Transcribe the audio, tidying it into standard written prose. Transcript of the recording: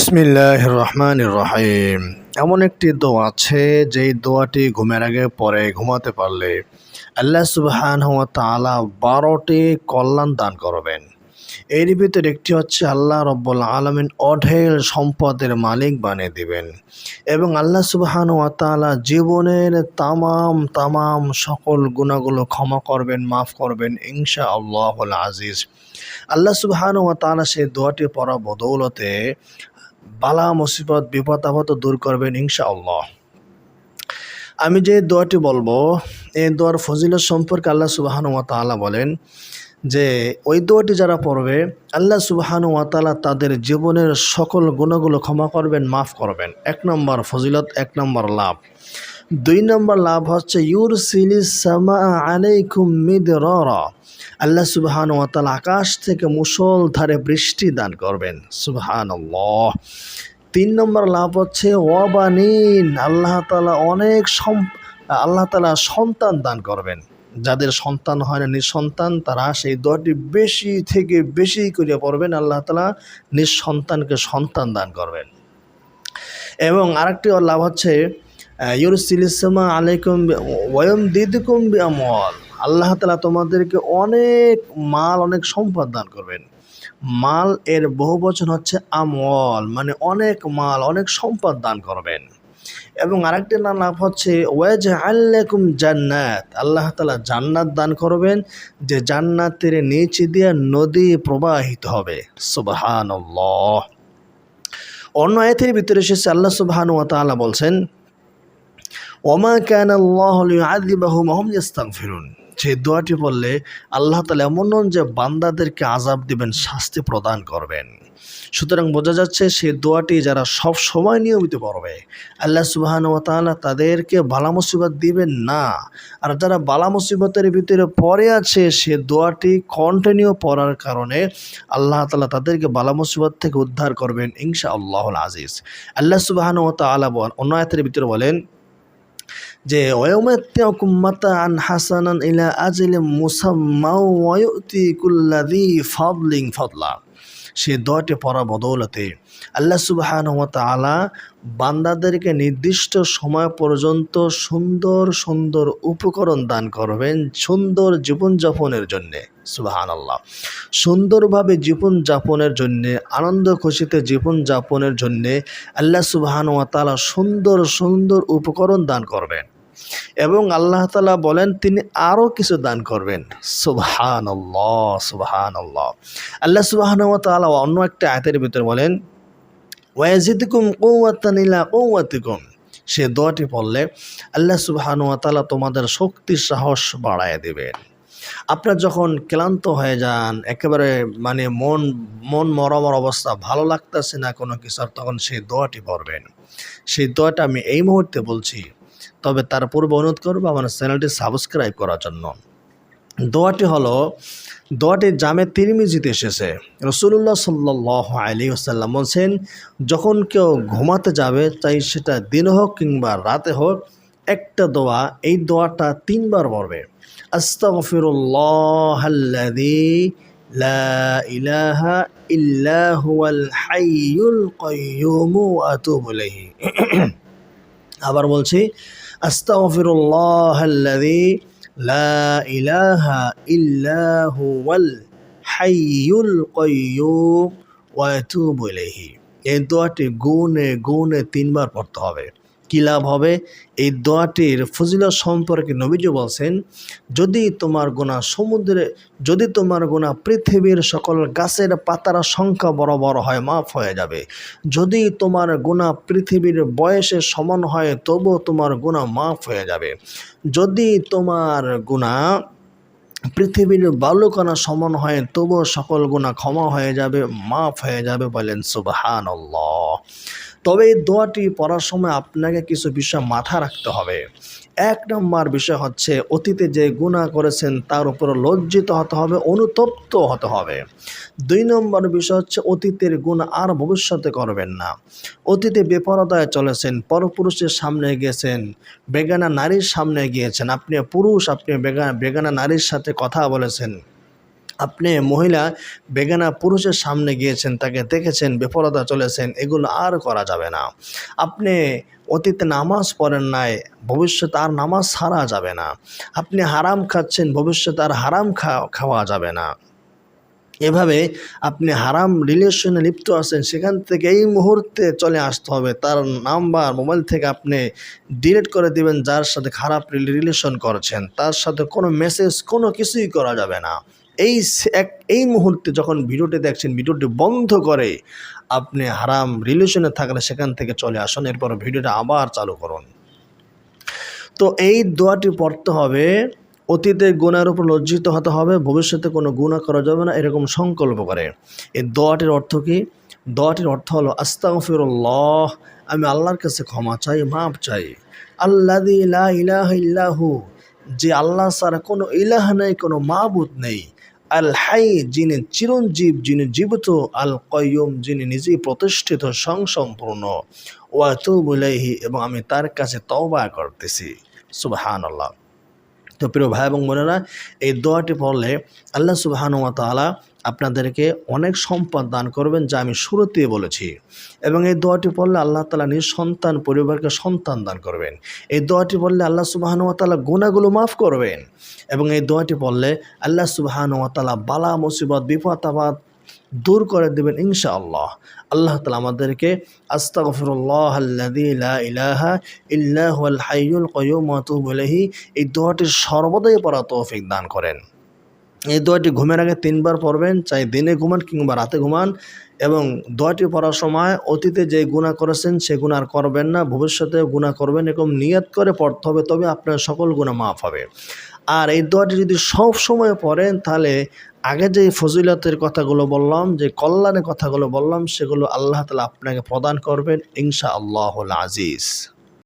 বিসমিল্লাহির রহমানির রহিম। এমন একটি দোয়া আছে যেই দোয়াটি ঘুমের আগে পরে ঘুমাতে পারলে আল্লাহ সুবহানাহু ওয়া তাআলা ১২টি কল্যাণ দান করবেন। এর ভিতরে একটি হচ্ছে আল্লাহ রব্বুল আলামিন অঢেল সম্পদের মালিক বানিয়ে দিবেন এবং আল্লাহ সুবহানাহু ওয়া তাআলা জীবনের তামাম সকল গুনাহগুলো ক্ষমা করবেন, মাফ করবেন ইনশাআল্লাহুল আজিজ। আল্লাহ সুবহানাহু ওয়া তাআলা সেই দোয়াটি পড়া বদৌলতে বালা মুসিবত বিপদ আপদ দূর করবেন ইনশাআল্লাহ। আমি যে দোয়াটি বলবো এই দোয়ার ফজিলত সম্পর্কে আল্লাহ সুবহানাহু ওয়া তাআলা বলেন যে ওই দোয়াটি যারা পড়বে আল্লাহ সুবহানাহু ওয়া তাআলা তাদের জীবনের সকল গুনাহগুলো ক্ষমা করবেন, মাফ করবেন। ১ নম্বর ফজিলত, ১ নম্বর লাভ। ২ নম্বর লাভ হচ্ছে ইউরসিলিস সামা আলাইকুম মিদরারা, আল্লাহ সুবহানাহু ওয়া তাআলা আকাশ থেকে মুষলধারে বৃষ্টি দান করবেন। সুবহানাল্লাহ। ৩ নম্বর লাভ হচ্ছে ওয়াবানিন, আল্লাহ তাআলা সন্তান দান করবেন। যাদের সন্তান হয় না, নিঃসন্তান, তারা সেই দোয়াটি বেশি থেকে বেশি করে পড়বেন, আল্লাহ তাআলা নিঃসন্তানকে সন্তান দান করবেন। এবং আরেকটি লাভ হচ্ছে ইউরসিলিস সামা আলাইকুম ওয়ায়ুমদিদকুম বিআমওয়াল, আল্লাহ তাআলা তোমাদেরকে অনেক মাল, অনেক সম্পদ দান করবেন। মাল এর বহুবচন হচ্ছে আমওয়াল, মানে অনেক মাল, অনেক সম্পদ দান করবেন। এবং আরেকটি লাভ হচ্ছে ওয়াজআল লাকুম জান্নাত, আল্লাহ তাআলা জান্নাত দান করবেন, যে জান্নাতের নিচে দিয়ে নদী প্রবাহিত হবে। সুবহানাল্লাহ। অন্য আয়াতের ভিতরে এসেছে আল্লাহ সুবহানাহু ওয়া তাআলা বলছেন ওমা কানা আল্লাহু লিউআযিবাহুম ওয়া হুম ইস্তাগফিরুন। সেই দোয়াটি পড়লে আল্লাহ তাআলা এমন নন যে বান্দাদেরকে আযাব দিবেন, শাস্তি প্রদান করবেন। সুতরাং বোঝা যাচ্ছে সেই দোয়াটি যারা সব সময় নিয়মিত পড়বে আল্লাহ সুবহানাহু ওয়া তাআলা তাদেরকে বালা মুসিবত দিবেন না। আর যারা বালা মুসিবতের ভিতরে পড়ে আছে সে দোয়াটি কন্টিনিউ পড়ার কারণে আল্লাহ তাআলা তাদেরকে বালা মুসিবত থেকে উদ্ধার করবেন ইনশাআল্লাহুল আজিজ। আল্লাহ সুবহানাহু ওয়া তাআলা অন্য আয়াতের ভিতরে বলেন যে ওয়ায়ুমাত্তিউকুম মাতাআন হাসানান ইলা আজালিম মুসাম্মা ওয়া ইউতি কুল্লাযী ফাদলিন ফাদলা। সেই দোয়াটি পড়া বদৌলতে আল্লাহ সুবহানাহু ওয়া তাআলা বান্দাদেরকে নির্দিষ্ট সময় পর্যন্ত সুন্দর সুন্দর উপকরণ দান করবেন সুন্দর জীবনযাপনের জন্যে। সুবহানাল্লাহ। সুন্দরভাবে জীবনযাপনের জন্যে, আনন্দ খুশিতে জীবনযাপনের জন্যে আল্লাহ সুবহানাহু ওয়া তাআলা সুন্দর সুন্দর উপকরণ দান করবেন এবং আল্লাহ তাআলা বলেন তিনি আরও কিছু দান করবেন। সুবহানাল্লাহ, সুবহানাল্লাহ। আল্লাহ সুবহানাহু ওয়া তাআলা অন্য একটা আয়াতের ভিতরে বলেন ওয়াজিদকুম কুওয়াতান ইলা কুওয়াতিকুম। সে দোয়াটি পড়লে আল্লাহ সুবহানাহু ওয়া তাআলা তোমাদের শক্তি সাহস বাড়ায় দেবেন। আপনার যখন ক্লান্ত হয়ে যান, একেবারে মানে মন মরমর অবস্থা, ভালো লাগতেছে না কোনো কিছু, তখন সেই দোয়াটি পড়বেন। সেই দোয়াটা আমি এই মুহূর্তে বলছি, তবে তার পূর্বে অনুরোধ করবো আমার চ্যানেলটি সাবস্ক্রাইব করার জন্য। দোয়াটি জামে তিরমিজিতে এসেছে। রাসূলুল্লাহ সাল্লাল্লাহু আলাইহি ওয়াসাল্লাম বলছেন যখন কেউ ঘুমাতে যাবে, চাই সেটা দিন হোক কিংবা রাতে হোক, একটা দোয়া, এই দোয়াটা 3 বার পড়বে। আস্তাগফিরুল্লাহাল্লাযী লা ইলাহা ইল্লা হুয়াল হাইয়ুল কাইয়্যুম ওয়া আতুবু ইলাইহি। আবার বলছি আস্তাগফিরুল্লাহাল্লাযী লা ইলাহা ইল্লা হুয়াল হাইয়ুল কাইয়্যুম ওয়া আতুবু ইলাইহি। এই দোয়াটি গুনে গুনে 3 বার পড়তে হবে। কী লাভ হবে? এই দোয়াটির ফজিলত সম্পর্কে নবীজি বলছেন যদি তোমার গুনাহ পৃথিবীর সকল গাছের পাতার সংখ্যা বরাবর হয়, মাফ হয়ে যাবে। যদি তোমার গুনাহ পৃথিবীর বয়সের সমান হয়, তবু তোমার গুনাহ মাফ হয়ে যাবে। যদি তোমার গুনাহ পৃথিবীর বালুকণা সমান হয়, তবু সকল গুনাহ ক্ষমা হয়ে যাবে, মাফ হয়ে যাবে। বলেন সুবহানাল্লাহ। তবে এই দোয়াটি পড়ার সময় আপনাকে কিছু বিষয় মাথা রাখতে হবে। 1 নম্বর বিষয় হচ্ছে অতীতে যে গুনাহ করেছেন তার উপর লজ্জিত হতে হবে, অনুতপ্ত হতে হবে। 2 নম্বর বিষয় হচ্ছে অতীতের গুনাহ আর ভবিষ্যতে করবেন না। অতীতে বেপরদায় চলেছেন, পরপুরুষের সামনে গিয়েছেন, বেগানা নারীর সামনে গিয়েছেন, আপনি পুরুষ, আপনি বেগানা নারীর সাথে কথা বলেছেন, আপনি মহিলা বেগানা পুরুষের সামনে গিয়েছেন, তাকে দেখেছেন, বেপরদা চলেছেন, এগুলো আর করা যাবে না। আপনি অতীতে নামাজ পড়েন নাই, ভবিষ্যতে আর নামাজ ছাড়া যাবে না। আপনি হারাম খাচ্ছেন, ভবিষ্যতে আর হারাম খাওয়া যাবে না। এভাবে আপনি হারাম রিলেশনে লিপ্ত আছেন, সেখান থেকে এই মুহূর্তে চলে আসতে হবে। তার নাম্বার মোবাইল থেকে আপনি ডিলিট করে দিবেন। যার সাথে খারাপ রিলেশন করছেন তার সাথে কোনো মেসেজ কোনো কিছুই করা যাবে না। এই মুহূর্তে যখন ভিডিওটি দেখছেন, ভিডিওটি বন্ধ করে আপনি হারাম রিলেশনে থাকলে সেখান থেকে চলে আসুন, এরপর ভিডিওটা আবার চালু করুন। তো এই দোয়াটি পড়তে হবে, অতীতে গুনার উপর লজ্জিত হতে হবে, ভবিষ্যতে কোনো গুনাহ করা যাবে না, এরকম সংকল্প করে। এই দোয়াটির অর্থ কি? দোয়াটির অর্থ হলো আস্তাগফিরুল্লাহ, আমি আল্লাহর কাছে ক্ষমা চাই, মাপ চাই। আল্লাযী লা ইলাহা ইল্লাহু, যে আল্লাহ ছাড়া কোনো ইলাহ নেই, কোনো মাবুদ নেই। আল হাই, যিনি চিরঞ্জীব, যিনি জীবিত। আল কাইয়ুম, যিনি নিজেই প্রতিষ্ঠিত স্বয়ংসম্পূর্ণ। ওয়া আতুবু ইলাইহি, এবং আমি তার কাছে তওবা করতেছি। সুবহানাল্লাহ। তো প্রিয় ভাই এবং বোনেরা, এই দোয়াটি পড়লে আল্লাহ সুবহানাহু ওয়া তাআলা আপনাদেরকে অনেক সম্পদ দান করবেন, যা আমি শুরুতেই বলেছি। এবং এই দোয়াটি পড়লে আল্লাহ তাআলা নিঃসন্তান পরিবারকে সন্তান দান করবেন। এই দোয়াটি পড়লে আল্লাহ সুবহানাহু ওয়া তাআলা গুনাহগুলো মাফ করবেন। এবং এই দোয়াটি পড়লে আল্লাহ সুবহানাহু ওয়া তাআলা বালা মুসিবত বিপদ আপদ দূর করে দেবেন ইনশাআল্লাহ। আল্লাহ তাআলা আমাদেরকে আস্তাগফিরুল্লাহাল্লাযী লা ইলাহা ইল্লা হুয়াল হাইয়ুল কাইয়্যুম ওয়া আতুবু ইলাইহি, এই দোয়াটি সর্বদাই পড়ার তৌফিক দান করেন। এই দোয়াটি ঘুমের আগে 3 বার পড়বেন, চাই দিনে ঘুমান কিংবা রাতে ঘুমান। এবং দোয়াটি পড়ার সময় অতীতে যে গুনাহ করেছেন সে গুনাহ আর করবেন না, ভবিষ্যতে গুনাহ করবেন এরকম নিয়ত করে পড়তে হবে, তবে আপনার সকল গুনাহ মাফ হবে। আর এই দোয়াটি যদি সব সময় পড়েন, তাহলে আগে যে ফজিলতের কথাগুলো বললাম, যে কল্যাণের কথাগুলো বললাম, সেগুলো আল্লাহ তাআলা আপনাকে প্রদান করবেন ইনশাআল্লাহুল আজিজ।